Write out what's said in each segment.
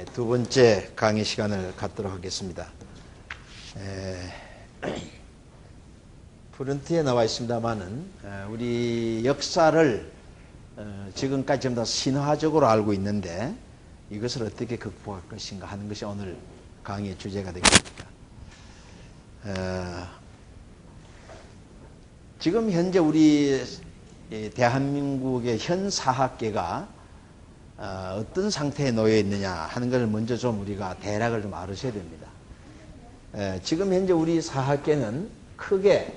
두 번째 강의 시간을 갖도록 하겠습니다. 프런트에 나와 있습니다만은 우리 역사를 지금까지 전부 다 신화적으로 알고 있는데 이것을 어떻게 극복할 것인가 하는 것이 오늘 강의의 주제가 되겠습니다. 지금 현재 우리 대한민국의 현 사학계가 어떤 상태에 놓여 있느냐 하는 것을 먼저 좀 우리가 대략을 좀 알으셔야 됩니다. 지금 현재 우리 사학계는 크게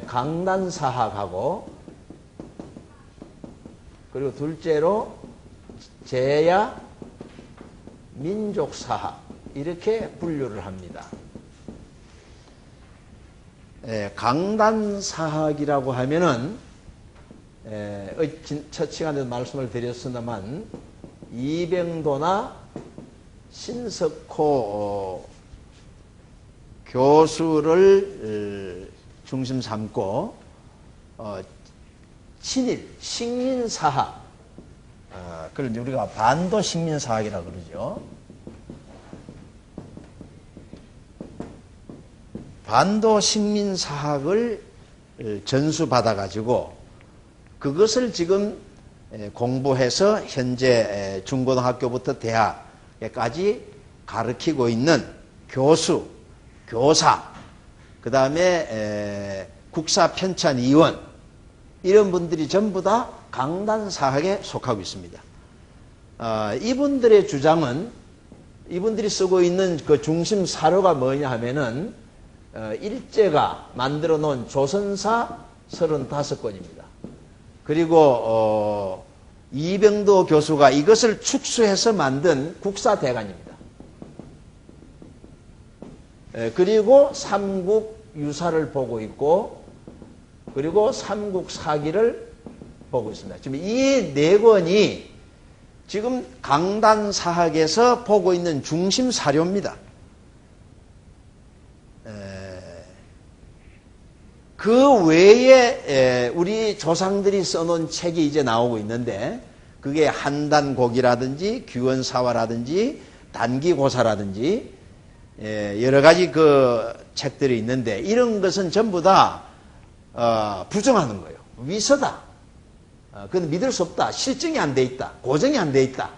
강단 사학하고 그리고 둘째로 제야 민족 사학 이렇게 분류를 합니다. 강단 사학이라고 하면은 첫 시간에도 말씀을 드렸습니다만 이병도나 신석호 교수를 중심 삼고 친일, 식민사학 그걸 우리가 반도 식민사학이라고 그러죠. 반도 식민사학을 전수받아 가지고 그것을 지금 공부해서 현재 중고등학교부터 대학까지 가르치고 있는 교수, 교사, 그 다음에 국사편찬위원 이런 분들이 전부 다 강단사학에 속하고 있습니다. 이분들의 주장은 이분들이 쓰고 있는 그 중심 사료가 뭐냐 하면은 일제가 만들어 놓은 조선사 35권입니다. 그리고 이병도 교수가 이것을 축소해서 만든 국사대간입니다. 그리고 삼국 유사를 보고 있고 그리고 삼국 사기를 보고 있습니다. 지금 이 네 권이 지금 강단사학에서 보고 있는 중심 사료입니다. 그 외에 우리 조상들이 써놓은 책이 이제 나오고 있는데 그게 한단곡이라든지 규원사화라든지 단기고사라든지 여러 가지 그 책들이 있는데 이런 것은 전부 다 부정하는 거예요. 위서다. 그건 믿을 수 없다. 실증이 안 돼 있다. 고정이 안 돼 있다.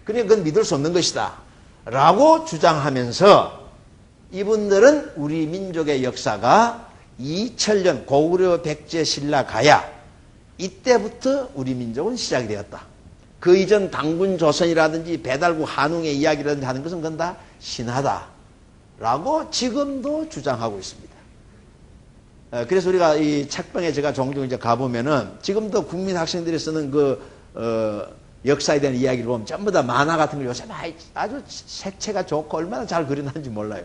그러니까 그건 믿을 수 없는 것이다. 라고 주장하면서 이분들은 우리 민족의 역사가 2000년 고구려 백제 신라 가야 이때부터 우리 민족은 시작이 되었다. 그 이전 당군 조선이라든지 배달국 한웅의 이야기라든지 하는 것은 그건 다 신화다. 라고 지금도 주장하고 있습니다. 그래서 우리가 이 책방에 제가 종종 이제 가보면은 지금도 국민 학생들이 쓰는 역사에 대한 이야기를 보면 전부 다 만화 같은 걸 요새 아주 색채가 좋고 얼마나 잘 그려놨는지 몰라요.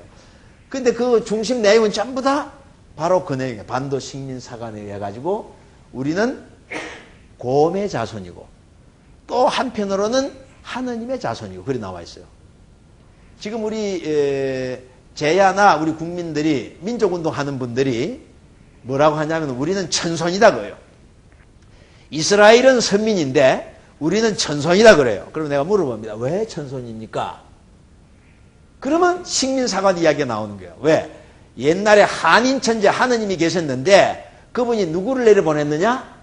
근데 그 중심 내용은 전부 다 바로 그 내용이에요. 반도 식민사관에 의해 가지고 우리는 곰의 자손이고 또 한편으로는 하느님의 자손이고 그리 나와 있어요. 지금 우리 제야나 우리 국민들이 민족운동하는 분들이 뭐라고 하냐면 우리는 천손이다 그래요. 이스라엘은 선민인데 우리는 천손이다 그래요. 그럼 내가 물어봅니다. 왜 천손입니까? 그러면 식민사관 이야기가 나오는 거예요. 왜? 옛날에 한인 천재 하느님이 계셨는데 그분이 누구를 내려보냈느냐?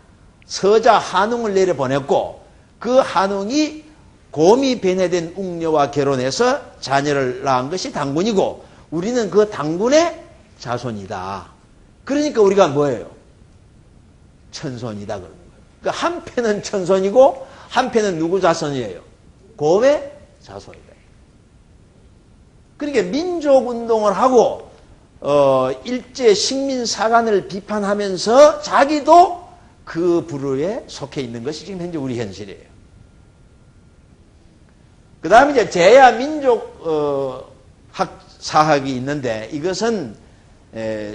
서자 한웅을 내려보냈고 그 한웅이 곰이 변해된 웅녀와 결혼해서 자녀를 낳은 것이 당군이고 우리는 그 당군의 자손이다. 그러니까 우리가 뭐예요? 천손이다 그러는 거예요. 그러니까 한편은 천손이고 한편은 누구 자손이에요? 곰의 자손이다. 그러니까 민족운동을 하고 일제 식민사관을 비판하면서 자기도 그 부류에 속해 있는 것이 지금 현재 우리 현실이에요. 그 다음에 이제 제야 민족 사학이 있는데 이것은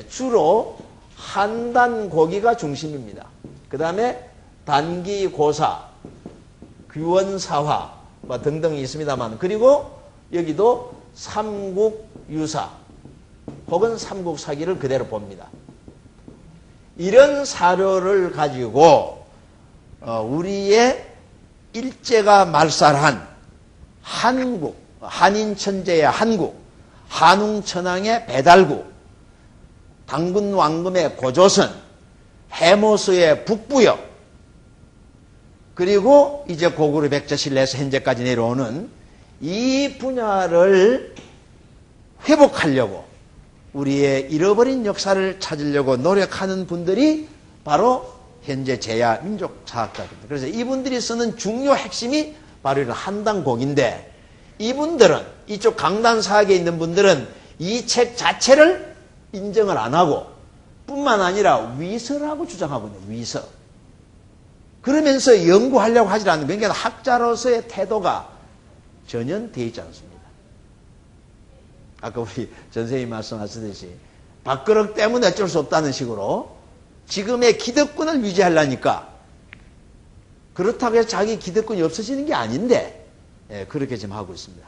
주로 한단고기가 중심입니다. 그 다음에 단기고사, 규원사화 뭐 등등이 있습니다만 그리고 여기도 삼국유사 혹은 삼국사기를 그대로 봅니다. 이런 사료를 가지고 우리의 일제가 말살한 한국 한인천재의 한국, 한웅천왕의 배달국, 당군왕금의 고조선, 해모수의 북부역, 그리고 이제 고구려 백제신라에서 현재까지 내려오는 이 분야를 회복하려고 우리의 잃어버린 역사를 찾으려고 노력하는 분들이 바로 현재 제야 민족사학자입니다. 그래서 이분들이 쓰는 중요 핵심이 바로 이런 한단곡인데, 이분들은, 이쪽 강단사학에 있는 분들은 이 책 자체를 인정을 안 하고 뿐만 아니라 위서라고 주장하고 있는 위서. 그러면서 연구하려고 하지 않는, 그러니까 학자로서의 태도가 전혀 되어 있지 않습니다. 아까 우리 전 선생님이 말씀하셨듯이 밥그릇 때문에 어쩔 수 없다는 식으로 지금의 기득권을 유지하려니까, 그렇다고 해서 자기 기득권이 없어지는 게 아닌데, 예, 그렇게 지금 하고 있습니다.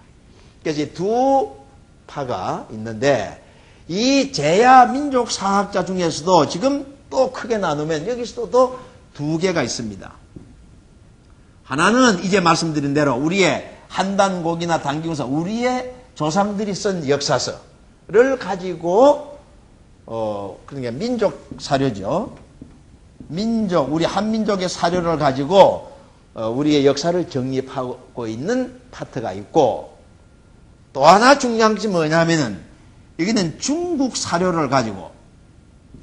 그래서 이 두 파가 있는데, 이 제야 민족사학자 중에서도 지금 또 크게 나누면 여기서도 또 두 개가 있습니다. 하나는 이제 말씀드린 대로 우리의 한단곡이나 단기고사, 우리의 조상들이 쓴 역사서를 가지고 그러니까 민족 사료죠. 우리 한민족의 사료를 가지고 우리의 역사를 정립하고 있는 파트가 있고, 또 하나 중요한 것이 뭐냐면은 여기는 중국 사료를 가지고,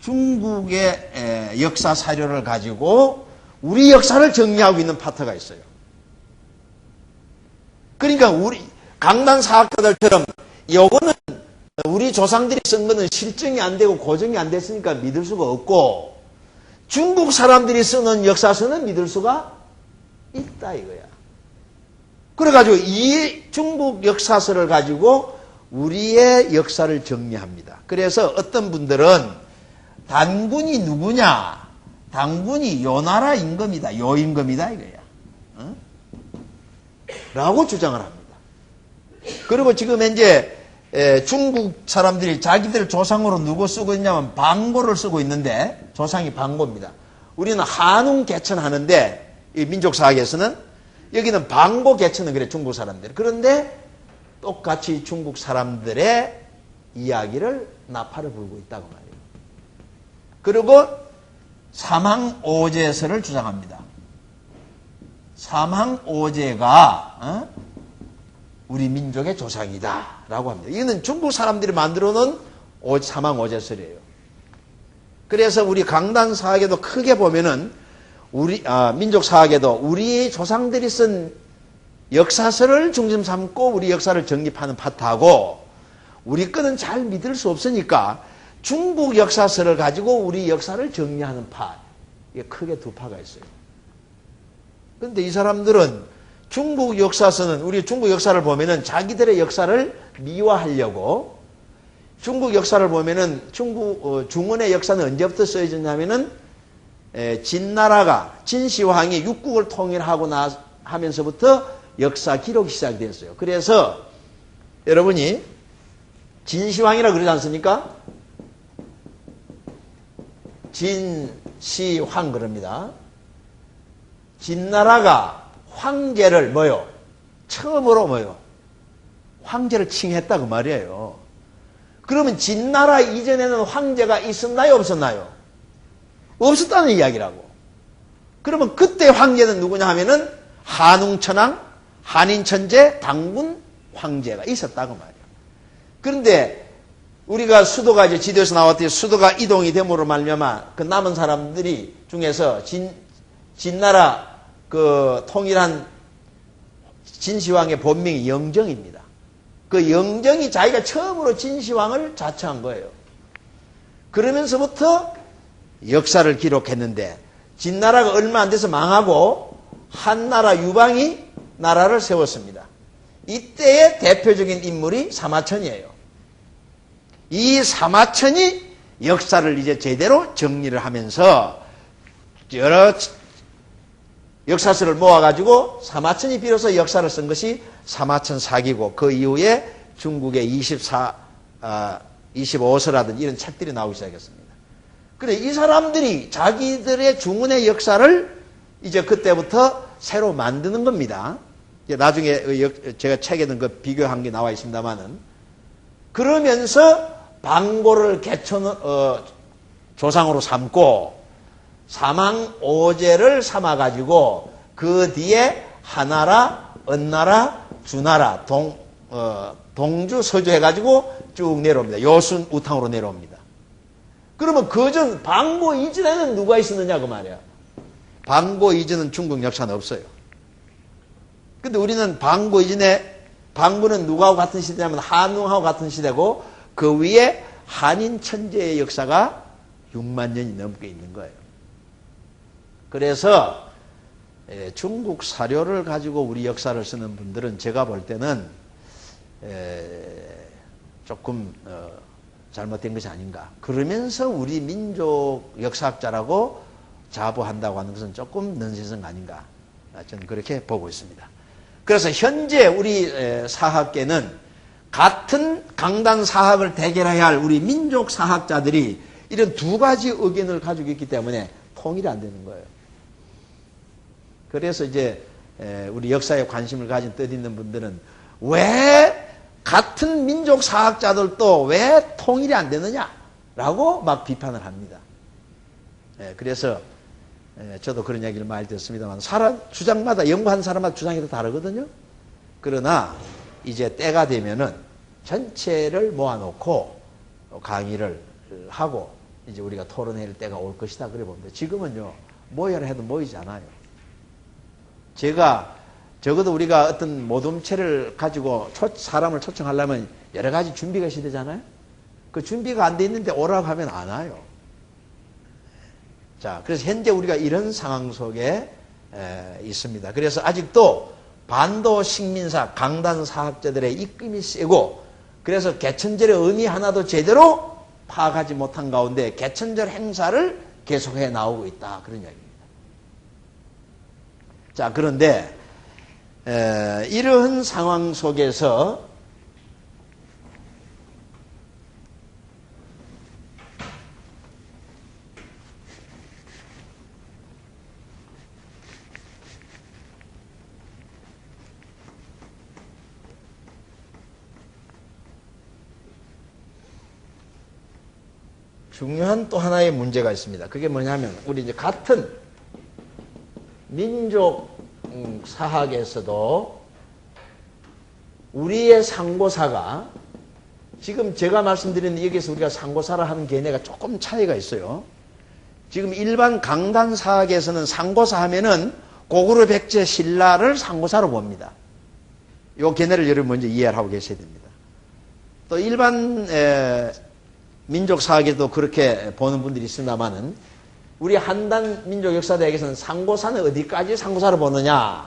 중국의 역사 사료를 가지고 우리 역사를 정리하고 있는 파트가 있어요. 그러니까 우리 강단사학자들처럼 요거는 우리 조상들이 쓴 거는 실증이 안 되고 고증이 안 됐으니까 믿을 수가 없고, 중국 사람들이 쓰는 역사서는 믿을 수가 있다 이거야. 그래가지고 이 중국 역사서를 가지고 우리의 역사를 정리합니다. 그래서 어떤 분들은 단군이 누구냐? 단군이 요 나라 임금이다, 요 임금이다 이거야. 어? 라고 주장을 합니다. 그리고 지금 이제 중국 사람들이 자기들 조상으로 누구 쓰고 있냐면 방고를 쓰고 있는데, 조상이 방고입니다. 우리는 한웅 개천하는데, 이 민족사학에서는 여기는 방고 개천은 그래, 중국 사람들. 그런데 똑같이 중국 사람들의 이야기를 나팔을 불고 있다고 말이에요. 그리고 사망오제설을 주장합니다. 사망오제가 우리 민족의 조상이다 라고 합니다. 이거는 중국 사람들이 만들어 놓은 사망오제설이에요. 그래서 우리 강단사학에도 크게 보면은 민족사학에도 우리 조상들이 쓴 역사서를 중심 삼고 우리 역사를 정립하는 파트하고, 우리 거는 잘 믿을 수 없으니까 중국 역사서를 가지고 우리 역사를 정리하는 파, 이게 크게 두 파가 있어요. 그런데 이 사람들은 중국 역사서는, 우리 중국 역사를 보면은 자기들의 역사를 미화하려고, 중국 역사를 보면은 중원의 역사는 언제부터 쓰여졌냐면은 진나라가, 진시황이 육국을 통일하고 하면서부터 역사 기록이 시작됐어요. 그래서 여러분이 진시황이라 그러지 않습니까? 진시황 그럽니다. 진나라가 황제를 처음으로 황제를 칭했다 그 말이에요. 그러면 진나라 이전에는 황제가 있었나요, 없었나요? 없었다는 이야기라고. 그러면 그때 황제는 누구냐 하면은 한웅천왕, 한인천재, 당군 황제가 있었다고 말이에요. 그런데 우리가 수도가 이제 지도에서 나왔듯이 수도가 이동이 됨으로 말미암아 그 남은 사람들이 중에서 진나라 그 통일한 진시황의 본명이 영정입니다. 그 영정이 자기가 처음으로 진시황을 자처한 거예요. 그러면서부터 역사를 기록했는데, 진나라가 얼마 안 돼서 망하고 한나라 유방이 나라를 세웠습니다. 이때의 대표적인 인물이 사마천이에요. 이 사마천이 역사를 이제 제대로 정리를 하면서 여러 역사서를 모아가지고 사마천이 비로소 역사를 쓴 것이 사마천 사기고, 그 이후에 중국의 25서라든지 이런 책들이 나오기 시작했습니다. 그래, 이 사람들이 자기들의 중원의 역사를 이제 그때부터 새로 만드는 겁니다. 나중에 제가 책에는 그 비교한 게 나와 있습니다만은, 그러면서 방고를 조상으로 삼고 사망오제를 삼아가지고 그 뒤에 하나라, 은나라, 주나라, 동주, 서주 해가지고 쭉 내려옵니다. 요순 우탕으로 내려옵니다. 그러면 그전 방고 이전에는 누가 있었느냐 그 말이야. 방고 이전은 중국 역사는 없어요. 근데 우리는 방고 이전에, 방고는 누구하고 같은 시대냐면 한웅하고 같은 시대고, 그 위에 한인 천재의 역사가 6만 년이 넘게 있는 거예요. 그래서 중국 사료를 가지고 우리 역사를 쓰는 분들은 제가 볼 때는 조금 잘못된 것이 아닌가. 그러면서 우리 민족 역사학자라고 자부한다고 하는 것은 조금 넌센스가 아닌가. 저는 그렇게 보고 있습니다. 그래서 현재 우리 사학계는 같은 강단 사학을 대결해야 할 우리 민족 사학자들이 이런 두 가지 의견을 가지고 있기 때문에 통일이 안 되는 거예요. 그래서 이제 우리 역사에 관심을 가진 뜻있는 분들은 왜 같은 민족 사학자들도 왜 통일이 안 되느냐라고 막 비판을 합니다. 그래서 저도 그런 얘기를 많이 듣습니다만, 주장마다, 연구하는 사람마다 주장이 다 다르거든요. 그러나 이제 때가 되면은 전체를 모아놓고 강의를 하고 이제 우리가 토론할 때가 올 것이다 그래 봅니다. 지금은요, 모여라 해도 모이지 않아요. 제가 적어도 우리가 어떤 모둠체를 가지고 사람을 초청하려면 여러 가지 준비가 시대잖아요. 그 준비가 안 돼 있는데 오라고 하면 안 와요. 자, 그래서 현재 우리가 이런 상황 속에 있습니다. 그래서 아직도 반도 식민사, 강단 사학자들의 입김이 세고, 그래서 개천절의 의미 하나도 제대로 파악하지 못한 가운데 개천절 행사를 계속해 나오고 있다. 그런 이야기입니다. 자, 그런데 이러한 상황 속에서 중요한 또 하나의 문제가 있습니다. 그게 뭐냐면, 우리 이제 같은 민족 사학에서도 우리의 상고사가, 지금 제가 말씀드린 여기서 우리가 상고사라 하는 개념가 조금 차이가 있어요. 지금 일반 강단 사학에서는 상고사 하면은 고구려 백제 신라를 상고사로 봅니다. 이 개념을 여러분 먼저 이해를 하고 계셔야 됩니다. 또 일반 민족 사학에도 그렇게 보는 분들이 있습니다만은, 우리 한단 민족 역사대학에서는 상고사는 어디까지 상고사로 보느냐?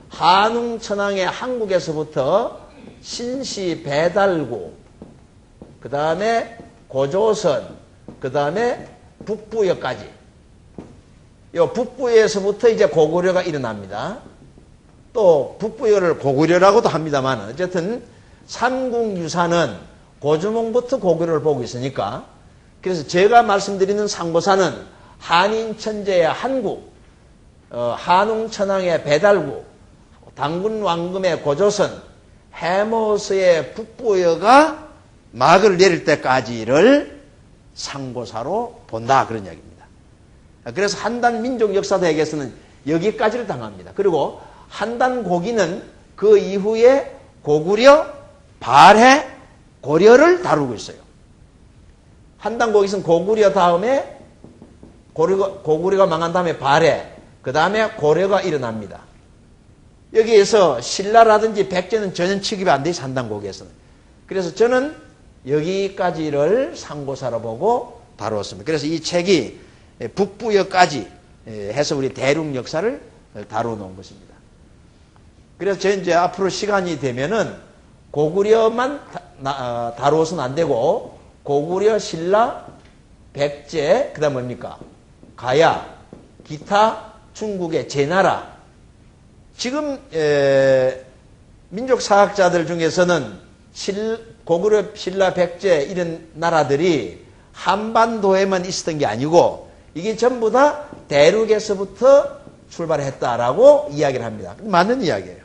한웅 천황의 한국에서부터 신시 배달구, 그 다음에 고조선, 그 다음에 북부여까지. 요 북부에서부터 이제 고구려가 일어납니다. 또 북부여를 고구려라고도 합니다만, 어쨌든 삼국유사는 고주몽부터 고구려를 보고 있으니까, 그래서 제가 말씀드리는 상고사는 한인 천재의 한국, 한웅 천황의 배달구, 당군 왕금의 고조선, 해모스의 북부여가 막을 내릴 때까지를 상고사로 본다, 그런 이야기입니다. 그래서 한단 민족 역사대학에서는 여기까지를 당합니다. 그리고 한단 고기는 그 이후에 고구려, 발해, 고려를 다루고 있어요. 한단 고기는 고구려 다음에 고구려가 망한 다음에 발해, 그 다음에 고려가 일어납니다. 여기에서 신라라든지 백제는 전혀 취급이 안 돼 있어요, 한단 고기에서는. 그래서 저는 여기까지를 상고사로 보고 다루었습니다. 그래서 이 책이 북부여까지 해서 우리 대륙 역사를 다루어 놓은 것입니다. 그래서 저는 이제 앞으로 시간이 되면은 고구려만 다루어서는 안 되고, 고구려, 신라, 백제, 그 다음 뭡니까? 가야, 기타 중국의 제나라. 지금 민족사학자들 중에서는 고구려, 신라, 백제 이런 나라들이 한반도에만 있었던 게 아니고, 이게 전부 다 대륙에서부터 출발했다라고 이야기를 합니다. 맞는 이야기예요.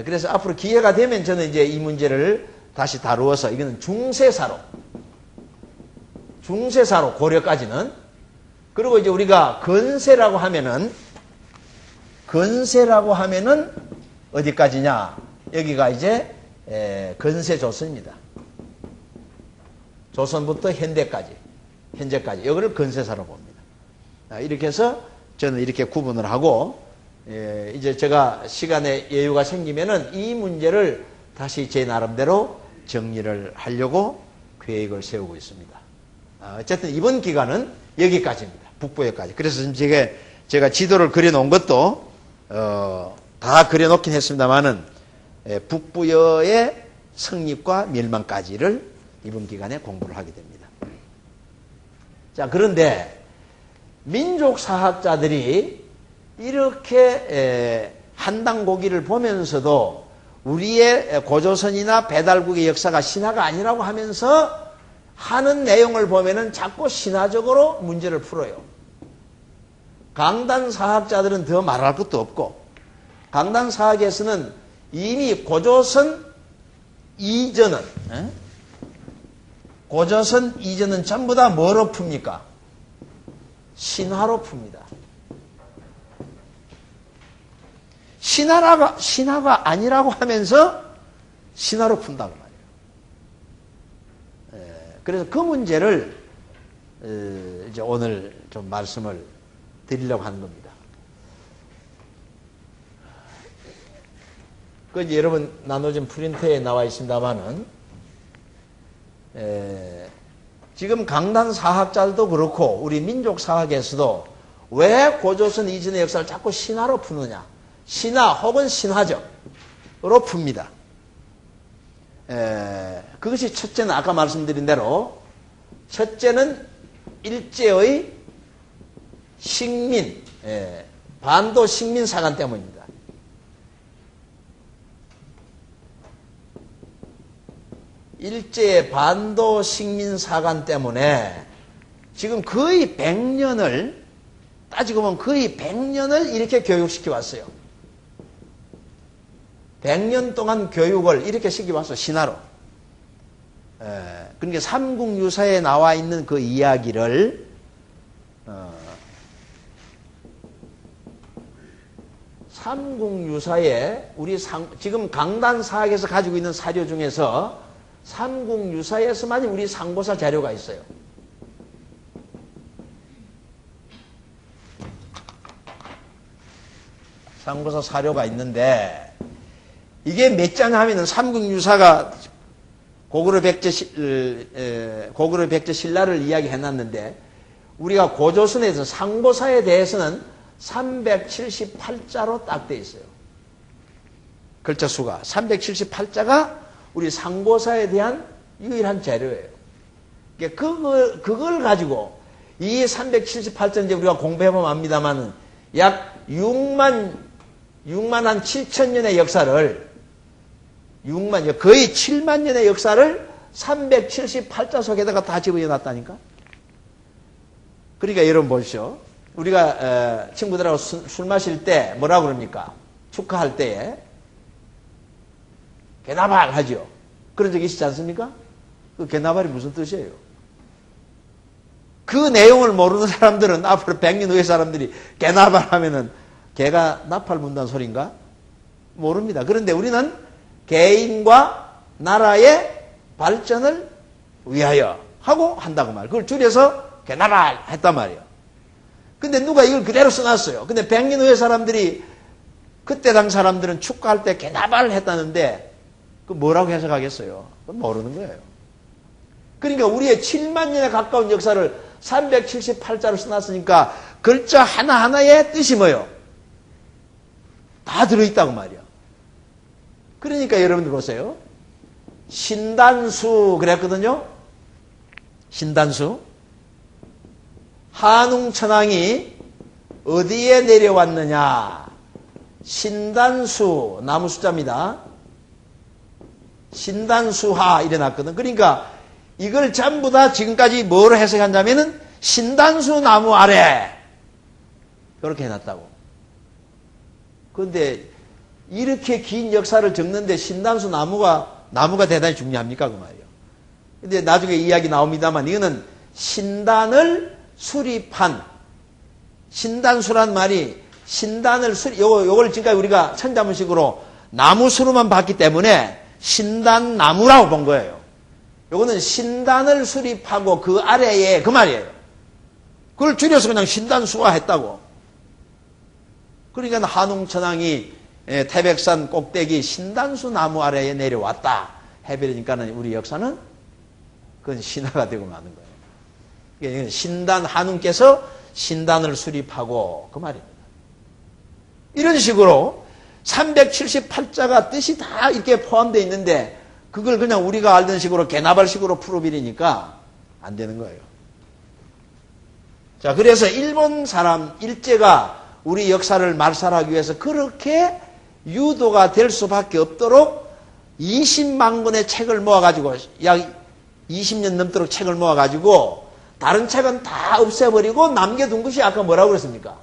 그래서 앞으로 기회가 되면 저는 이제 이 문제를 다시 다루어서 이거는 중세사로 고려까지는. 그리고 이제 우리가 건세라고 하면은 어디까지냐? 여기가 이제 건세 조선입니다. 조선부터 현재까지. 이거를 건세사로 봅니다. 이렇게 해서 저는 이렇게 구분을 하고, 이제 제가 시간에 여유가 생기면은 이 문제를 다시 제 나름대로 정리를 하려고 계획을 세우고 있습니다. 어쨌든 이번 기간은 여기까지입니다. 북부여까지. 그래서 지금 제가 지도를 그려놓은 것도 다 그려놓긴 했습니다만은 북부여의 성립과 멸망까지를 이번 기간에 공부를 하게 됩니다. 자, 그런데 민족사학자들이 이렇게 한당 고기를 보면서도 우리의 고조선이나 배달국의 역사가 신화가 아니라고 하면서 하는 내용을 보면은 자꾸 신화적으로 문제를 풀어요. 강단사학자들은 더 말할 것도 없고, 강단사학에서는 이미 고조선 이전은 전부 다 뭐로 풉니까? 신화로 풉니다. 신화가 아니라고 하면서 신화로 푼다고 말이에요. 그래서 그 문제를 이제 오늘 좀 말씀을 드리려고 하는 겁니다. 그 이제 여러분 나눠진 프린터에 나와 있습니다만은 지금 강단사학자들도 그렇고 우리 민족사학에서도 왜 고조선 이전의 역사를 자꾸 신화로 푸느냐? 신화 혹은 신화적으로 풉니다. 그것이 첫째는 아까 말씀드린 대로 첫째는 일제의 식민, 반도 식민 사관 때문입니다. 일제의 반도 식민 사관 때문에 지금 거의 100년을 따지고 보면 거의 100년을 이렇게 교육시켜 왔어요. 100년 동안 교육을 이렇게 시켜왔어, 신화로. 그러니까 삼국유사에 나와 있는 그 이야기를 삼국유사에 지금 강단사학에서 가지고 있는 사료 중에서 삼국유사에서만 우리 상고사 자료가 있어요. 상고사 사료가 있는데 이게 몇 장 하면은 삼국유사가 고구려 백제 신라를 이야기해놨는데 우리가 고조선에서 상고사에 대해서는 378자로 딱 돼 있어요. 글자 수가 378자가 우리 상고사에 대한 유일한 자료예요. 그걸 가지고 이 378자 이제 우리가 공부해보면 압니다만 약 6만 한 7천 년의 역사를 거의 7만 년의 역사를 378자 속에다가 다 집어넣었다니까. 그러니까 여러분 보십시오. 우리가 친구들하고 술 마실 때 뭐라고 그럽니까? 축하할 때에 개나발 하죠. 그런 적 있지 않습니까? 그 개나발이 무슨 뜻이에요? 그 내용을 모르는 사람들은 앞으로 100년 후의 사람들이 개나발 하면은 개가 나팔 문다는 소린가? 모릅니다. 그런데 우리는 개인과 나라의 발전을 위하여 하고 한다고 말이에요. 그걸 줄여서 개나발 했단 말이에요. 근데 누가 이걸 그대로 써놨어요. 근데 100년 후의 사람들이 그때 당 사람들은 축구할 때 개나발 했다는데 그 뭐라고 해석하겠어요? 그건 모르는 거예요. 그러니까 우리의 7만 년에 가까운 역사를 378자로 써놨으니까 글자 하나하나의 뜻이 뭐예요? 다 들어있다고 말이야. 그러니까 여러분들 보세요. 신단수 그랬거든요. 신단수. 한웅천왕이 어디에 내려왔느냐. 신단수 나무 숫자입니다. 신단수하 이래놨거든. 그러니까 이걸 전부 다 지금까지 뭐로 해석한다면은 신단수 나무 아래. 그렇게 해놨다고. 그런데 이렇게 긴 역사를 적는데 신단수 나무가 대단히 중요합니까? 그 말이에요. 근데 나중에 이야기 나옵니다만 이거는 신단을 수립한, 신단수란 말이 신단을 요걸 지금까지 우리가 천자문식으로 나무수로만 봤기 때문에 신단나무라고 본 거예요. 요거는 신단을 수립하고 그 아래에 그 말이에요. 그걸 줄여서 그냥 신단수화 했다고. 그러니까 한웅천왕이 태백산 꼭대기 신단수 나무 아래에 내려왔다 해버리니까는 우리 역사는 그건 신화가 되고 마는 거예요. 그러니까 신단 한웅께서 신단을 수립하고 그 말입니다. 이런 식으로 378자가 뜻이 다 이렇게 포함되어 있는데 그걸 그냥 우리가 알던 식으로 개나발식으로 풀어버리니까 안 되는 거예요. 자, 그래서 일본 사람 일제가 우리 역사를 말살하기 위해서 그렇게 유도가 될 수밖에 없도록 20만 권의 책을 모아가지고 약 20년 넘도록 책을 모아가지고 다른 책은 다 없애버리고 남겨둔 것이 아까 뭐라고 그랬습니까?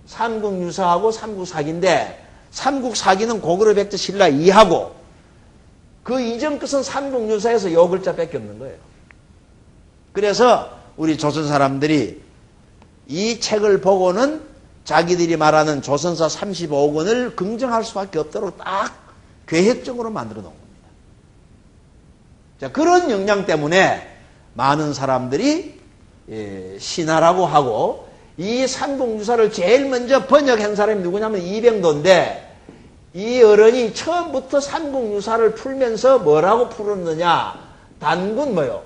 삼국유사하고 삼국사기인데 삼국사기는 고구려 백제 신라 이하고 그 이전 것은 삼국유사에서 요 글자 밖에 없는 거예요. 그래서 우리 조선 사람들이 이 책을 보고는 자기들이 말하는 조선사 35권을 긍정할 수밖에 없도록 딱 계획적으로 만들어 놓은 겁니다. 자, 그런 역량 때문에 많은 사람들이 신하라고 하고 이 삼국유사를 제일 먼저 번역한 사람이 누구냐면 이병도인데 이 어른이 처음부터 삼국유사를 풀면서 뭐라고 풀었느냐? 단군 뭐요?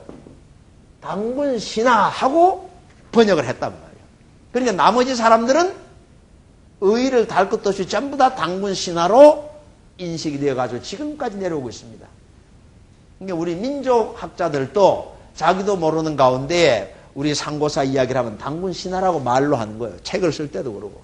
단군 신하하고 번역을 했단 말이에요. 그러니까 나머지 사람들은 의의를 달 것도 없이 전부 다 단군 신하로 인식이 되어가지고 지금까지 내려오고 있습니다. 그러니까 우리 민족학자들도 자기도 모르는 가운데 우리 상고사 이야기를 하면 단군 신하라고 말로 하는 거예요. 책을 쓸 때도 그러고.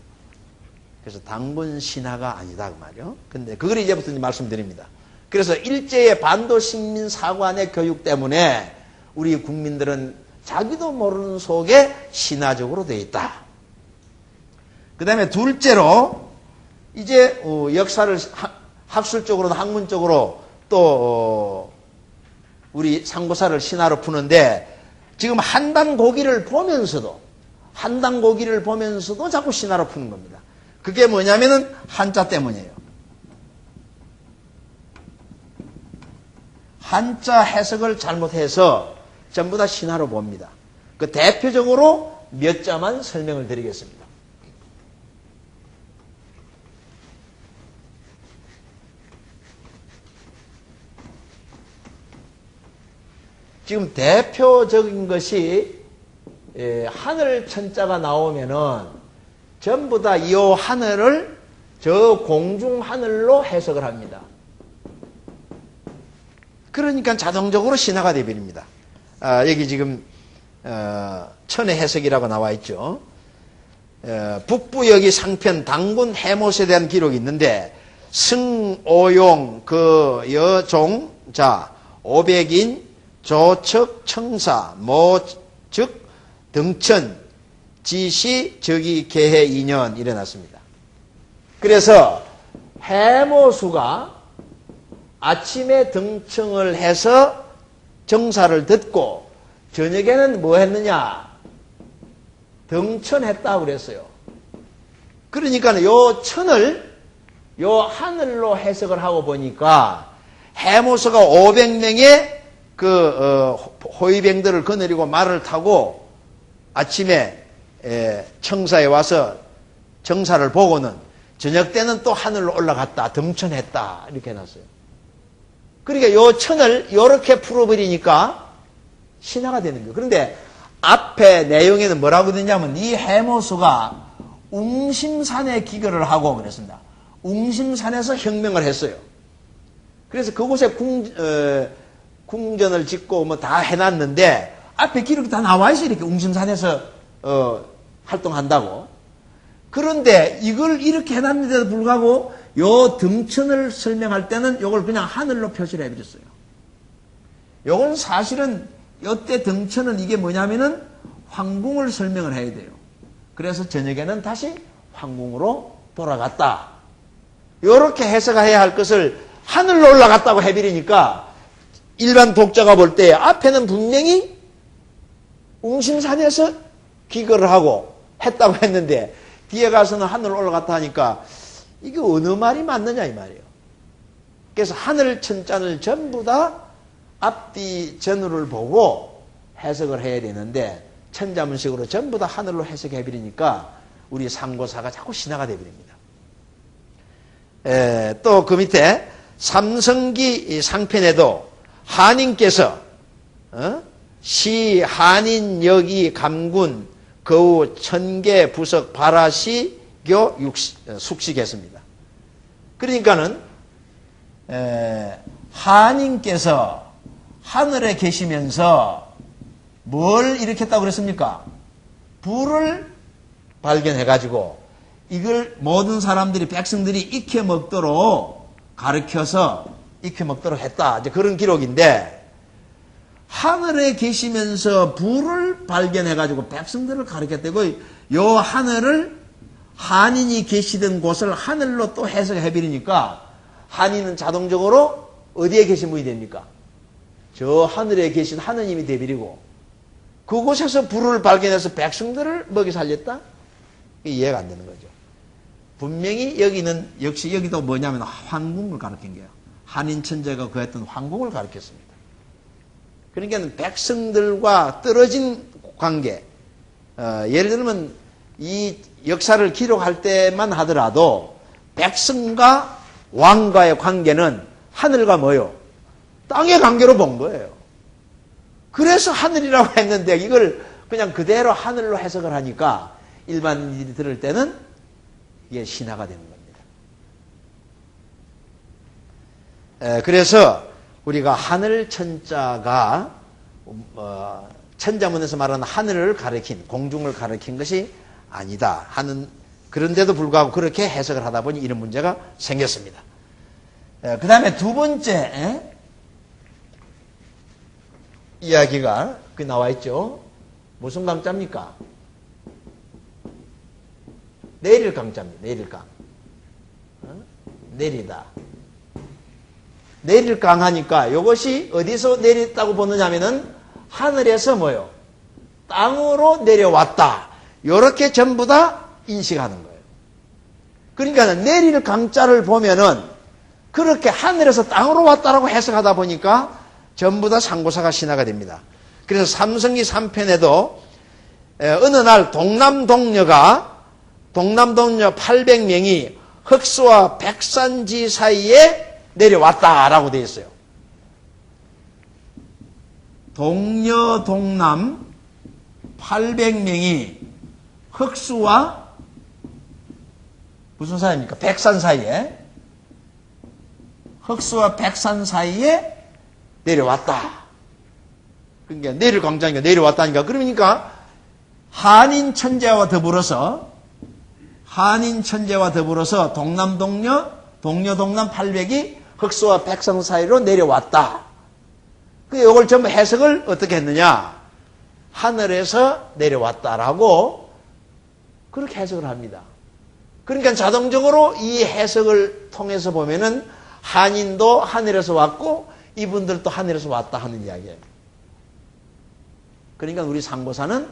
그래서 단군 신하가 아니다 그 말이요. 근데 그걸 이제부터 말씀드립니다. 그래서 일제의 반도 식민 사관의 교육 때문에 우리 국민들은 자기도 모르는 속에 신화적으로 되어 있다. 그 다음에 둘째로 이제 역사를 학술적으로나 학문적으로 또 우리 상고사를 신화로 푸는데 지금 한단고기를 보면서도 자꾸 신화로 푸는 겁니다. 그게 뭐냐면은 한자 때문이에요. 한자 해석을 잘못해서 전부 다 신화로 봅니다. 그 대표적으로 몇 자만 설명을 드리겠습니다. 지금 대표적인 것이 하늘 천자가 나오면은 전부 다 이 하늘을 저 공중 하늘로 해석을 합니다. 그러니까 자동적으로 신화가 되어버립니다. 여기 지금 천의 해석이라고 나와 있죠. 북부 여기 상편 당군 해못에 대한 기록이 있는데 승오용 그 여종 자 오백인 조척 청사 모즉 등천 지시 적이 개해 2년 일어났습니다. 그래서 해모수가 아침에 등청을 해서 정사를 듣고 저녁에는 뭐 했느냐? 등천했다고 그랬어요. 그러니까 요 천을 요 하늘로 해석을 하고 보니까 해모수가 500명의 그 호위병들을 거느리고 말을 타고 아침에 청사에 와서 정사를 보고는 저녁 때는 또 하늘로 올라갔다 등천했다 이렇게 해놨어요. 그러니까 요 천을 이렇게 풀어버리니까 신화가 되는 거예요. 그런데 앞에 내용에는 뭐라고 되냐면 이 해모수가 웅심산에 기거를 하고 그랬습니다. 웅심산에서 혁명을 했어요. 그래서 그곳에 궁전을 짓고 뭐 다 해놨는데 앞에 기록이 다 나와 있어요. 이렇게 웅심산에서 활동한다고. 그런데 이걸 이렇게 해놨는데도 불구하고 요 등천을 설명할 때는 요걸 그냥 하늘로 표시를 해버렸어요. 요건 사실은 요때 등천은 이게 뭐냐면은 황궁을 설명을 해야 돼요. 그래서 저녁에는 다시 황궁으로 돌아갔다. 이렇게 해석해야 할 것을 하늘로 올라갔다고 해버리니까 일반 독자가 볼 때 앞에는 분명히 웅심산에서 기거를 하고 했다고 했는데 뒤에 가서는 하늘로 올라갔다 하니까 이게 어느 말이 맞느냐 이 말이에요. 그래서 하늘 천자를 전부 다 앞뒤 전후를 보고 해석을 해야 되는데 천자문식으로 전부 다 하늘로 해석해버리니까 우리 상고사가 자꾸 신화가 되어버립니다. 또 그 밑에 삼성기 상편에도 한인께서 시 한인 여기 감군 거우 천계 부석 발하시교 숙식했습니다. 그러니까는 한인께서 하늘에 계시면서 뭘 일으켰다고 그랬습니까? 불을 발견해가지고 이걸 모든 사람들이 백성들이 익혀 먹도록 가르쳐서 익혀 먹도록 했다. 이제 그런 기록인데 하늘에 계시면서 불을 발견해가지고 백성들을 가르쳤다고 요 하늘을 한인이 계시던 곳을 하늘로 또 해석해버리니까 한인은 자동적으로 어디에 계신 분이 됩니까? 저 하늘에 계신 하느님이 되버리고 그곳에서 불을 발견해서 백성들을 먹이 살렸다? 이해가 안 되는 거죠. 분명히 여기는 역시 여기도 뭐냐면 황궁을 가르친 거예요. 한인 천재가 그했던 황궁을 가르쳤습니다. 그러니까 백성들과 떨어진 관계, 예를 들면 이 역사를 기록할 때만 하더라도 백성과 왕과의 관계는 하늘과 뭐요? 땅의 관계로 본 거예요. 그래서 하늘이라고 했는데 이걸 그냥 그대로 하늘로 해석을 하니까 일반인들이 들을 때는 이게 신화가 되는 겁니다. 그래서 우리가 하늘 천자가 천자문에서 말하는 하늘을 가리킨 공중을 가리킨 것이 아니다 하는 그런데도 불구하고 그렇게 해석을 하다 보니 이런 문제가 생겼습니다. 그 다음에 두 번째 이야기가 그 나와 있죠. 무슨 강자입니까? 내릴 강자입니다. 내릴 강. 내리다. 내릴 강하니까 이것이 어디서 내렸다고 보느냐면은 하늘에서 뭐요? 땅으로 내려왔다. 이렇게 전부 다 인식하는 거예요. 그러니까 내릴 강자를 보면은 그렇게 하늘에서 땅으로 왔다라고 해석하다 보니까 전부 다 상고사가 신화가 됩니다. 그래서 삼성기 3편에도 어느 날 동남동녀가 800명이 흑수와 백산지 사이에 내려왔다라고 되어 있어요. 동녀 동남 800명이 흑수와 무슨 사이입니까? 백산 사이에 흑수와 백산 사이에 내려왔다. 그러니까 내릴 광장이니까 내려왔다니까. 그러니까 한인 천재와 더불어서 동남동녀 동남 800이 흑수와 백성 사이로 내려왔다. 이걸 전부 해석을 어떻게 했느냐? 하늘에서 내려왔다라고 그렇게 해석을 합니다. 그러니까 자동적으로 이 해석을 통해서 보면은 한인도 하늘에서 왔고 이분들도 하늘에서 왔다 하는 이야기예요. 그러니까 우리 상고사는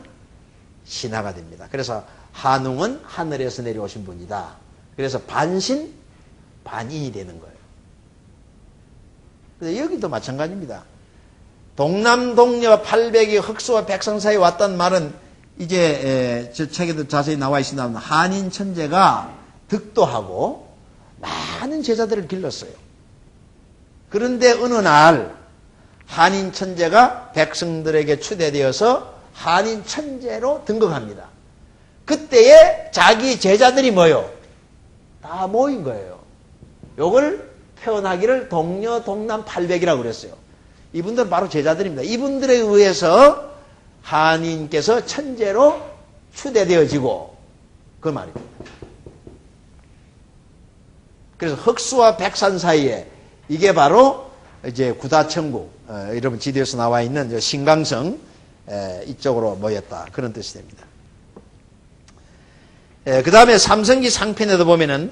신화가 됩니다. 그래서 한웅은 하늘에서 내려오신 분이다. 그래서 반신, 반인이 되는 거예요. 근데 여기도 마찬가지입니다. 동남동녀 800이 흑수와 백성 사이에 왔다는 말은 이제 저 책에도 자세히 나와 있습니다. 한인 천재가 득도하고 많은 제자들을 길렀어요. 그런데 어느 날 한인 천재가 백성들에게 추대되어서 한인 천재로 등극합니다. 그때에 자기 제자들이 뭐요? 다 모인 거예요. 요걸 표현하기를 동녀 동남 800이라고 그랬어요. 이분들은 바로 제자들입니다. 이분들에 의해서 한인께서 천재로 추대되어지고 그 말입니다. 그래서 흑수와 백산 사이에 이게 바로 이제 구다천국 여러분 지도에서 나와 있는 신강성 이쪽으로 모였다 그런 뜻이 됩니다. 그 다음에 삼성기 상편에도 보면은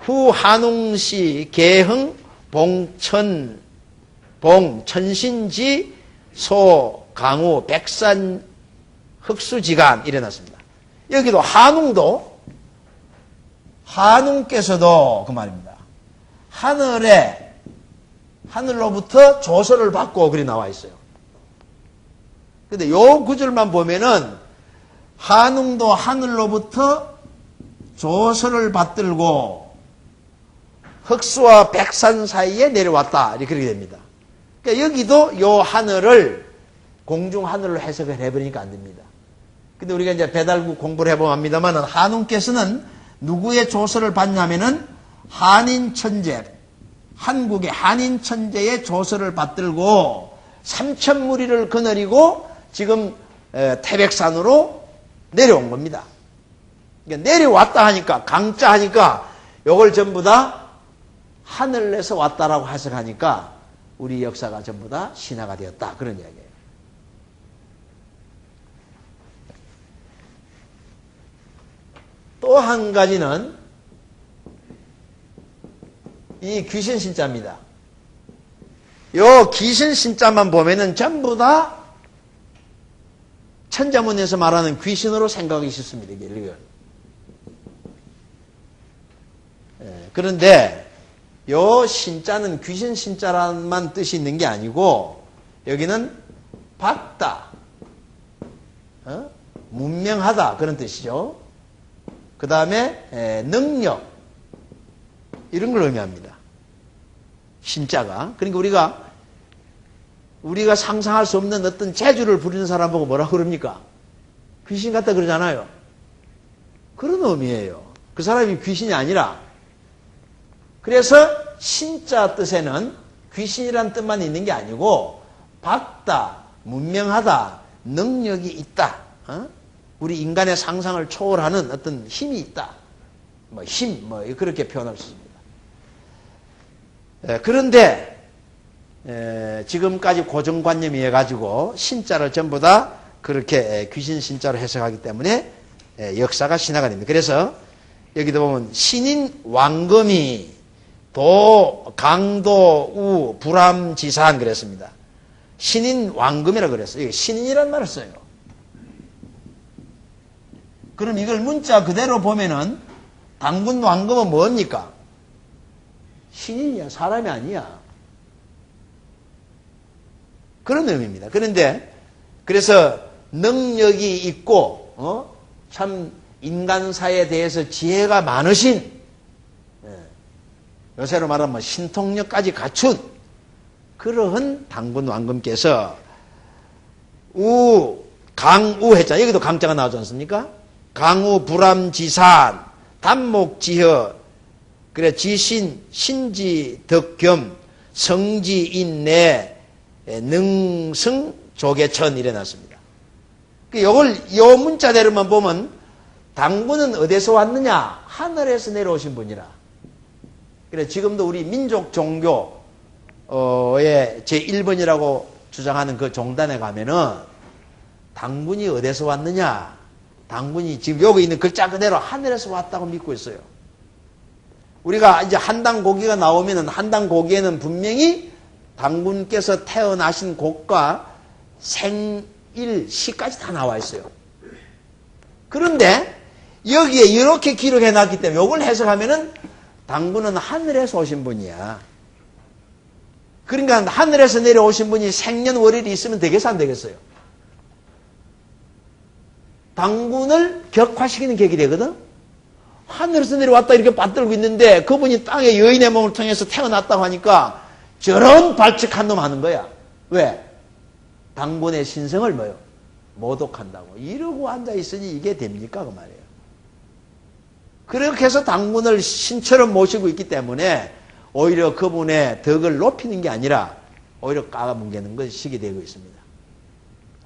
후 한웅시 계흥 천신지 소 강우 백산 흑수지간 일어났습니다. 여기도 한웅께서도 그 말입니다. 하늘로부터 조서를 받고 그리 나와 있어요. 근데 요 구절만 보면은 한웅도 하늘로부터 조서를 받들고 흑수와 백산 사이에 내려왔다. 이렇게 됩니다. 그러니까 여기도 요 하늘을 공중 하늘로 해석을 해버리니까 안 됩니다. 근데 우리가 이제 배달국 공부를 해보면 압니다만 한웅께서는 누구의 조서를 받냐면은 한국의 한인 천재의 조서를 받들고 삼천무리를 거느리고 지금 태백산으로 내려온 겁니다. 그러니까 내려왔다 하니까 강자 하니까 요걸 전부 다 하늘에서 왔다라고 해석하니까 우리 역사가 전부 다 신화가 되었다. 그런 이야기예요. 또 한 가지는 이 귀신 신자입니다. 요 귀신 신자만 보면은 전부 다 천자문에서 말하는 귀신으로 생각하기 쉽습니다. 이게. 그런데 요 신자는 귀신 신자란만 뜻이 있는 게 아니고 여기는 밝다, 문명하다 그런 뜻이죠. 그 다음에 능력 이런 걸 의미합니다. 신자가. 그러니까 우리가 상상할 수 없는 어떤 재주를 부리는 사람 보고 뭐라고 그럽니까? 귀신 같다 그러잖아요. 그런 의미예요. 그 사람이 귀신이 아니라. 그래서 신자 뜻에는 귀신이란 뜻만 있는 게 아니고 밝다, 문명하다, 능력이 있다. 우리 인간의 상상을 초월하는 어떤 힘이 있다. 그렇게 표현할 수 있습니다. 그런데 지금까지 고정관념이 해가지고 신자를 전부 다 그렇게 귀신 신자로 해석하기 때문에 역사가 신화가 됩니다. 그래서 여기도 보면 신인 왕검이 강도 우 불암지산 그랬습니다. 신인 왕검이라고 그랬어요. 신인이란 말을 써요. 그럼 이걸 문자 그대로 보면은 당군 왕검은 뭡니까? 신인이야. 사람이 아니야. 그런 의미입니다. 그래서 능력이 있고 참 인간사에 대해서 지혜가 많으신 요새로 말하면 신통력까지 갖춘 그러한 당군 왕검께서 강우 했잖아요. 여기도 강자가 나오지 않습니까? 강우 불암지산 단목지허 그래 지신 신지 덕겸 성지인내 능승 조계천 일어났습니다. 요 문자대로만 보면 당군은 어디서 왔느냐? 하늘에서 내려오신 분이라. 그래 지금도 우리 민족 종교의 제1번이라고 주장하는 그 종단에 가면은 당군이 어디서 왔느냐? 당군이 지금 여기 있는 글자 그대로 하늘에서 왔다고 믿고 있어요. 우리가 이제 한당 고기가 나오면은 한당 고기에는 분명히 당군께서 태어나신 곳과 생일, 시까지 다 나와 있어요. 그런데 여기에 이렇게 기록해 놨기 때문에 이걸 해석하면은 당군은 하늘에서 오신 분이야. 그러니까 하늘에서 내려오신 분이 생년월일이 있으면 되겠어 안 되겠어요? 당군을 격화시키는 계기 되거든. 하늘에서 내려왔다 이렇게 받들고 있는데 그분이 땅에 여인의 몸을 통해서 태어났다고 하니까 저런 발칙한 놈 하는 거야. 왜? 당군의 신성을 모독한다고. 이러고 앉아있으니 이게 됩니까? 그 말이에요. 그렇게 해서 당군을 신처럼 모시고 있기 때문에 오히려 그분의 덕을 높이는 게 아니라 오히려 까가뭉개는 것이 되고 있습니다.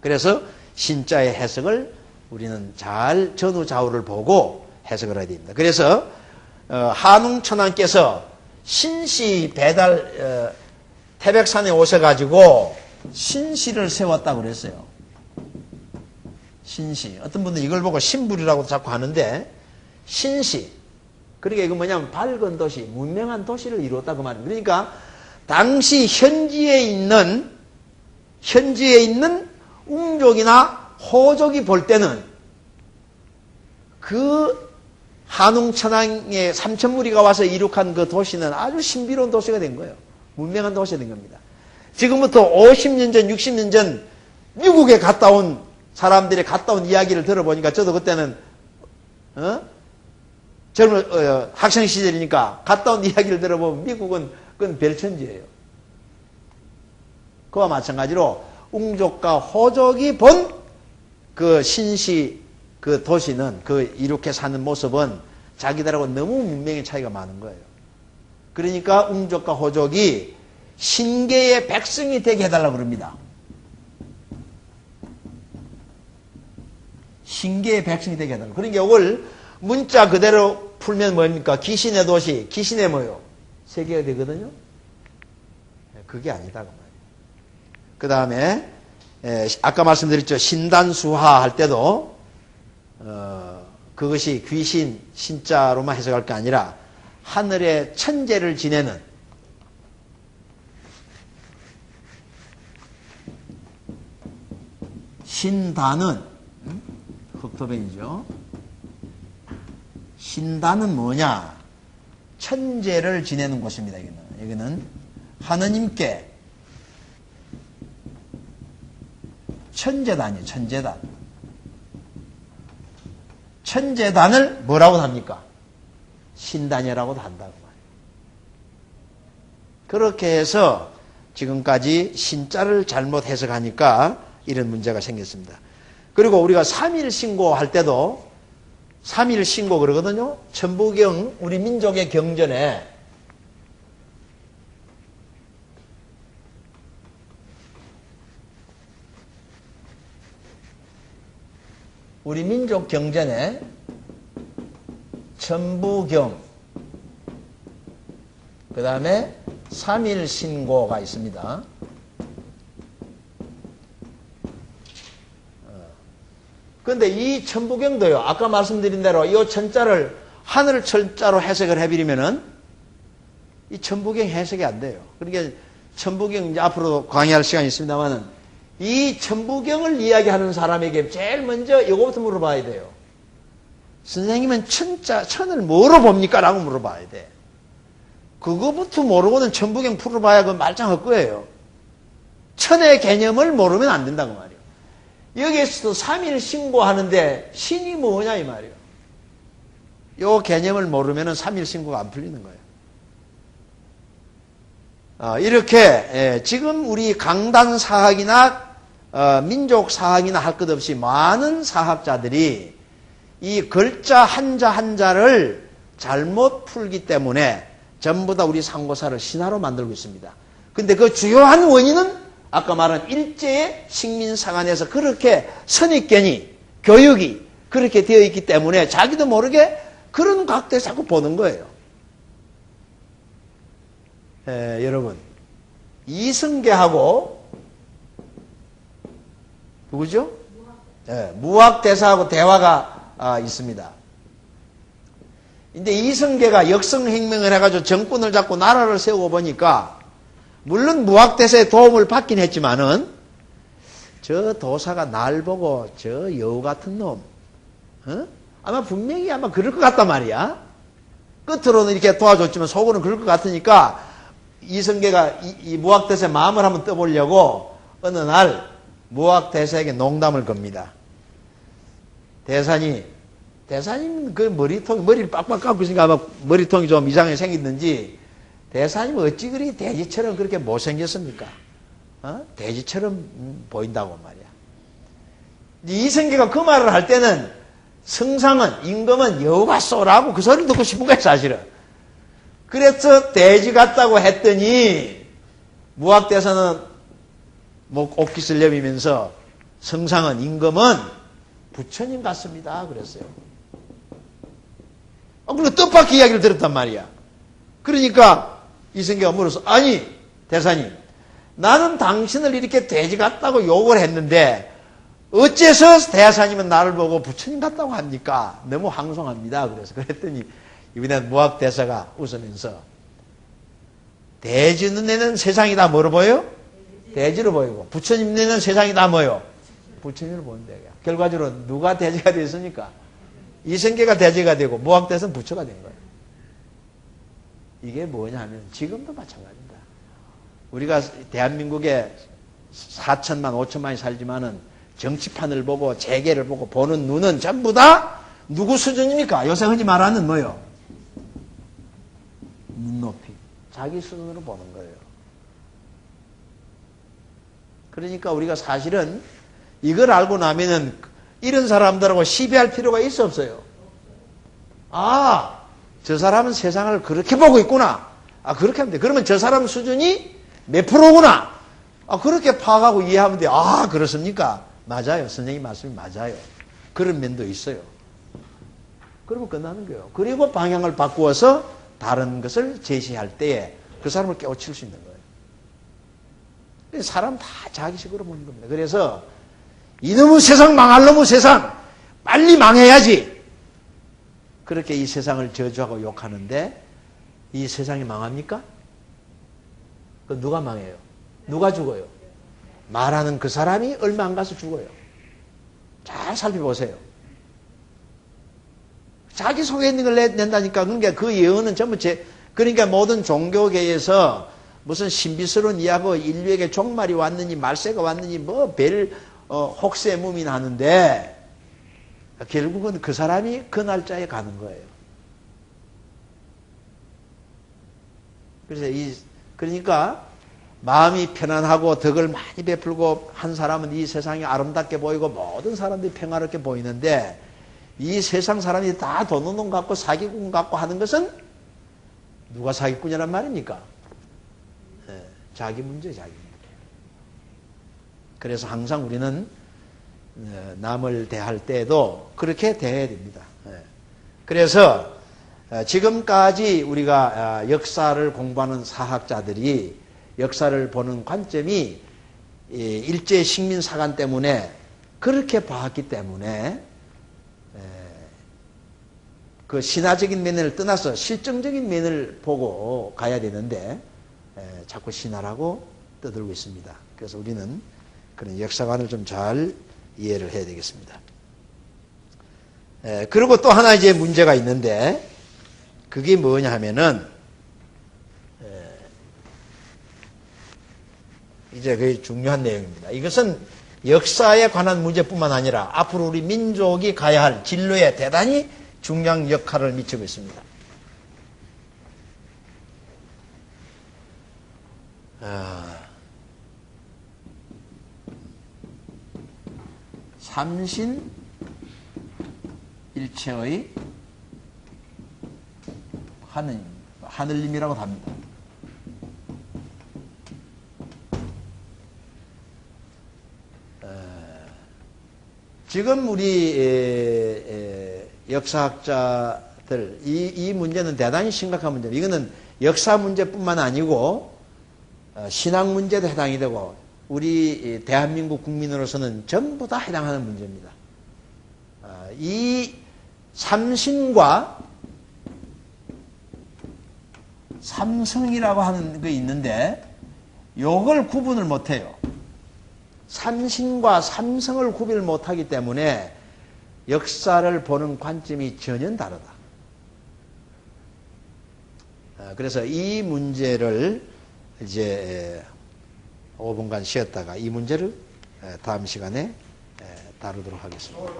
그래서 신자의 해석을 우리는 잘 전후좌우를 보고 해석을 해야 됩니다. 그래서 한웅천왕께서 신시 태백산에 오셔가지고 신시를 세웠다고 그랬어요. 신시. 어떤 분들 이걸 보고 신불이라고 자꾸 하는데 신시. 그러니까 이건 뭐냐면 밝은 도시, 문명한 도시를 이루었다 그 말입니다. 그러니까 당시 현지에 있는 웅족이나 호족이 볼 때는 그 한웅천왕의 삼천무리가 와서 이룩한 그 도시는 아주 신비로운 도시가 된 거예요. 문명한 도시가 된 겁니다. 지금부터 50년 전, 60년 전 미국에 갔다 온 사람들이 갔다 온 이야기를 들어보니까 저도 그때는 젊은 학생 시절이니까 갔다 온 이야기를 들어보면 미국은 그건 별천지예요. 그와 마찬가지로 웅족과 호족이 본 그 신시 그 도시는 그 이렇게 사는 모습은 자기들하고 너무 문명의 차이가 많은 거예요. 그러니까 웅족과 호족이 신계의 백성이 되게 해달라고 그럽니다. 신계의 백성이 되게 해달라고. 그러니까 이걸 문자 그대로 풀면 뭡니까? 귀신의 도시, 귀신의 뭐요? 세계가 되거든요. 그게 아니다 그 말이에요. 그 다음에 아까 말씀드렸죠. 신단수하 할 때도 그것이 귀신 신자로만 해석할 게 아니라 하늘의 천재를 지내는 신단은 흑토변이죠. 신단은 뭐냐? 천재를 지내는 곳입니다. 여기는 하느님께 천재단이에요. 천재단. 천재단을 뭐라고 합니까? 신단이라고도 한다고 말이에요. 그렇게 해서 지금까지 신자를 잘못 해석하니까 이런 문제가 생겼습니다. 그리고 우리가 3일 신고할 때도 3일 신고 그러거든요. 천부경 우리 민족의 경전에 우리 민족 경전에 천부경 그 다음에 3일 신고가 있습니다. 그런데 이 천부경도요. 아까 말씀드린 대로 이 천자를 하늘 천자로 해석을 해버리면은 이 천부경 해석이 안 돼요. 그러니까 천부경 이제 앞으로 강의할 시간이 있습니다만은 이 천부경을 이야기하는 사람에게 제일 먼저 이거부터 물어봐야 돼요. 선생님은 천을 뭐로 봅니까? 라고 물어봐야 돼. 그거부터 모르고는 천부경 풀어봐야 그 말짱할 거예요. 천의 개념을 모르면 안 된다고 말이에요. 여기에서도 3일 신고하는데 신이 뭐냐 이 말이에요. 이 개념을 모르면 3일 신고가 안 풀리는 거예요. 이렇게 지금 우리 강단 사학이나 민족 사학이나 할 것 없이 많은 사학자들이 이 글자 한자 한자를 잘못 풀기 때문에 전부 다 우리 상고사를 신화로 만들고 있습니다. 근데 그 주요한 원인은 아까 말한 일제의 식민상안에서 그렇게 선입견이 교육이 그렇게 되어 있기 때문에 자기도 모르게 그런 각도에 자꾸 보는 거예요. 여러분 이성계하고 누구죠? 무학대사하고 대화가 있습니다. 근데 이성계가 역성행명을 해가지고 정권을 잡고 나라를 세우고 보니까 물론 무학대사의 도움을 받긴 했지만은 저 도사가 날 보고 저 여우 같은 놈 아마 분명히 아마 그럴 것 같단 말이야. 끝으로는 이렇게 도와줬지만 속으로는 그럴 것 같으니까 이성계가 이 무학대사의 마음을 한번 떠보려고 어느 날 무학대사에게 농담을 겁니다. 대사님 그 머리를 빡빡 감고 있으니까 아마 머리통이 좀 이상하게 생겼는지 대사님 어찌 그리 돼지처럼 그렇게 못생겼습니까? 돼지처럼 보인다고 말이야. 이성계가 그 말을 할 때는 성상은 임금은 여우가 쏘라고 그 소리를 듣고 싶은 거야 사실은. 그래서 돼지 같다고 했더니 무학대사는 옷깃을 내밀면서 성상은 임금은 부처님 같습니다 그랬어요. 그리고 뜻밖의 이야기를 들었단 말이야. 그러니까 이성계가 물어서 아니 대사님 나는 당신을 이렇게 돼지 같다고 욕을 했는데 어째서 대사님은 나를 보고 부처님 같다고 합니까? 너무 황송합니다. 그랬더니 이번에 모압 대사가 웃으면서 대지 눈에는 세상이 다 뭐로 보여요? 대지로 보이고 부처님 눈에는 세상이 다 뭐요? 부처님으로 보인다. 결과적으로 누가 대지가 됐습니까? 이성계가 대지가 되고 모압 대사는 부처가 된 거예요. 이게 뭐냐 하면 지금도 마찬가지입니다. 우리가 대한민국에 4천만 5천만이 살지만은 정치판을 보고 재계를 보고 보는 눈은 전부 다 누구 수준입니까? 요새 흔히 말하는 뭐요? 눈높이. 자기 수준으로 보는 거예요. 그러니까 우리가 사실은 이걸 알고 나면은 이런 사람들하고 시비할 필요가 있어 없어요? 아, 저 사람은 세상을 그렇게 보고 있구나. 아, 그렇게 하면 돼. 그러면 저 사람 수준이 몇 프로구나. 아, 그렇게 파악하고 이해하면 돼. 아, 그렇습니까? 맞아요. 선생님 말씀이 맞아요. 그런 면도 있어요. 그러면 끝나는 거예요. 그리고 방향을 바꾸어서 다른 것을 제시할 때에 그 사람을 깨우칠 수 있는 거예요. 사람 다 자기식으로 보는 겁니다. 그래서 이놈의 세상 망할 놈의 세상 빨리 망해야지. 그렇게 이 세상을 저주하고 욕하는데 이 세상이 망합니까? 그 누가 망해요? 누가 죽어요? 말하는 그 사람이 얼마 안 가서 죽어요. 잘 살펴보세요. 자기 속에 있는 걸 낸다니까. 그러니까 그 예언은 전부 그러니까 모든 종교계에서 무슨 신비스러운 이야기고 인류에게 종말이 왔느니 말세가 왔느니 뭐 혹세무민 하는데 결국은 그 사람이 그 날짜에 가는 거예요. 그러니까 마음이 편안하고 덕을 많이 베풀고 한 사람은 이 세상이 아름답게 보이고 모든 사람들이 평화롭게 보이는데 이 세상 사람이 다 도둑놈 같고 사기꾼 같고 하는 것은 누가 사기꾼이란 말입니까? 네, 자기 문제, 자기 문제. 그래서 항상 우리는 남을 대할 때도 그렇게 대해야 됩니다. 그래서 지금까지 우리가 역사를 공부하는 사학자들이 역사를 보는 관점이 일제 식민 사관 때문에 그렇게 봤기 때문에 그 신화적인 면을 떠나서 실정적인 면을 보고 가야 되는데 자꾸 신화라고 떠들고 있습니다. 그래서 우리는 그런 역사관을 좀 잘 이해를 해야 되겠습니다. 그리고 또 하나 이제 문제가 있는데 그게 뭐냐 하면은 이제 그게 중요한 내용입니다. 이것은 역사에 관한 문제뿐만 아니라 앞으로 우리 민족이 가야 할 진로에 대단히 중요한 역할을 미치고 있습니다. 삼신일체의 하느님이라고 합니다. 지금 우리 역사학자들 이 문제는 대단히 심각한 문제입니다. 이거는 역사 문제뿐만 아니고 신앙 문제도 해당이 되고 우리 대한민국 국민으로서는 전부 다 해당하는 문제입니다. 이 삼신과 삼성이라고 하는 게 있는데 요걸 구분을 못해요. 삼신과 삼성을 구별을 못하기 때문에 역사를 보는 관점이 전혀 다르다. 그래서 이 문제를 이제 5분간 쉬었다가 이 문제를 다음 시간에 다루도록 하겠습니다.